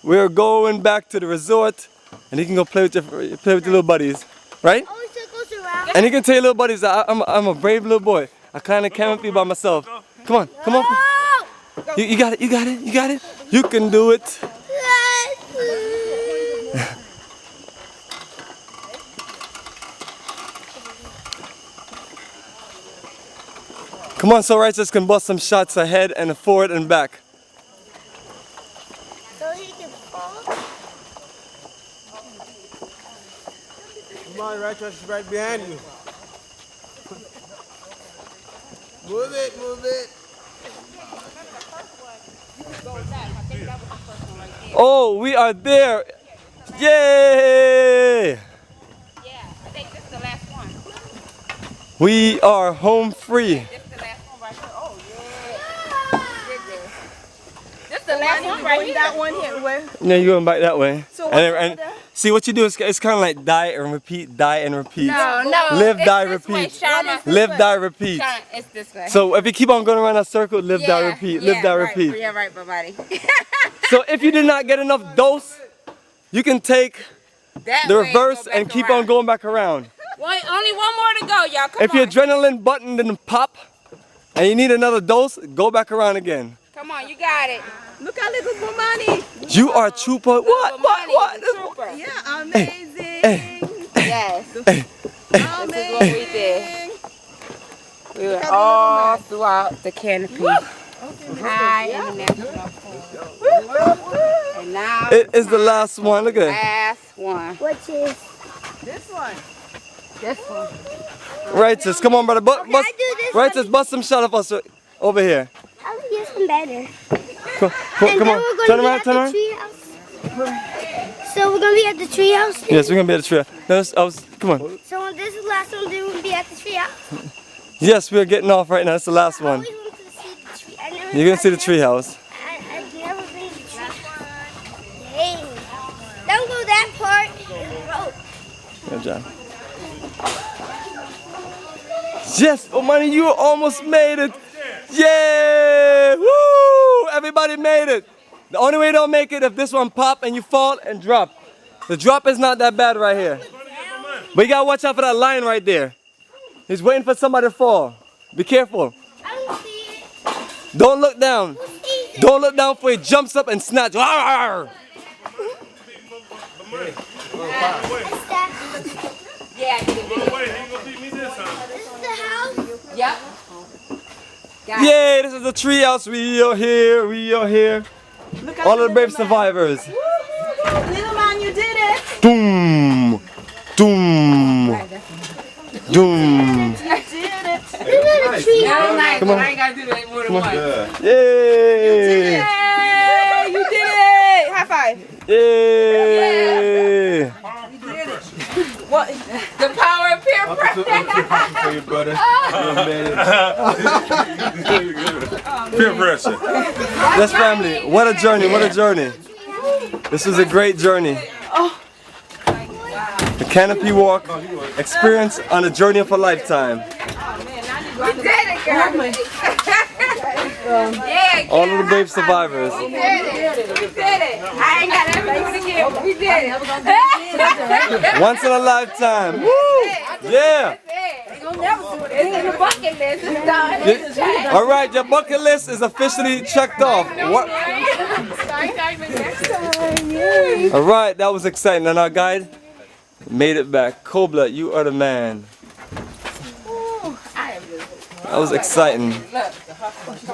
we're going back to the resort, and you can go play with your little buddies, right? Oh, so it goes around. And you can tell your little buddies that I'm a brave little boy. I kind of can't be by myself. Come on, come on. You got it, you got it, you got it. You can do it. Come on, so Righteous can bust some shots ahead and forward and back. So he can fall. Come on, Righteous is right behind you. Move it, move it. Oh, we are there. Yay! Yeah, I think this is the last one. We are home free. This is the last one right here. Oh, yeah. This is the last one right here. That one here. Where? Now you're going back that way. So and see what you do is it's kind of like die and repeat, die and repeat. No, Live, it's die, this repeat. way, Sharma. Live, die, repeat. Sharma, it's this way. So if you keep on going around that circle, live, die, repeat. Live, die, right. repeat. Yeah, right, buddy. So if you did not get enough dose, you can take That the way, reverse go back and keep around. on going back around. Wait, only one more to go, y'all. Come If on. your adrenaline button didn't pop and you need another dose, go back around again. Come on, you got it. Look at little Bomani. You are a trooper. What? Bomani, What? the trooper. Yeah, amazing. Yes. Amazing. This is what we did. We were all throughout the Canopy. High international pool. And now It is the last one. Look at it. last one. Which is. This one. This one. Righteous, come on, brother. I do this Righteous, bust some shot of us over here. I'll get some better. Come And then on. we're Turn gonna around, be turn at around. the treehouse. So we're gonna be at the treehouse. Yes, we're gonna be at the tree. No, come on. So when this is the last one, then we'll be at the treehouse. Yes, we're getting off right now. It's the last I one. always wanted to see the tree. You're gonna see the tree house. I've never been to the tree. Dang. Don't go that part. Good job. Yes, Bomani, you almost made it. Yay! Woo! Everybody made it. The only way you don't make it if this one pop and you fall and drop. The drop is not that bad right here. But you gotta watch out for that lion right there. He's waiting for somebody to fall. Be careful. I don't see it. Don't look down. Who sees it? Don't look down before he jumps up and snatch. Arr! What's that? Yeah, I did it. This is the house. Yep. Got it. Yay, this is the tree house. We are here. We are here. Look at All of the little brave man. survivors. Little man, you did it. Doom. Doom. Doom. You did it. This is the tree That house. was nice, Come but on. I ain't gotta do that more than once. Yay. Yay, you did it. High five. Yay. What? The power of peer pressure. For your brother. Peer pressure. Yes, family. What a journey. What a journey. This was a great journey. The Canopy Walk experience on a journey of a lifetime. You did it, girl. Yeah, All of the brave survivors. we did it. We did it. I ain't got everything to give. We did it. Once in a lifetime. Woo! Yeah. You'll never do it. It's in the bucket list. It's done. All right, your bucket list is officially checked off. What? All right, that was exciting. And our guide made it back. Cobra, you are the man. That was exciting.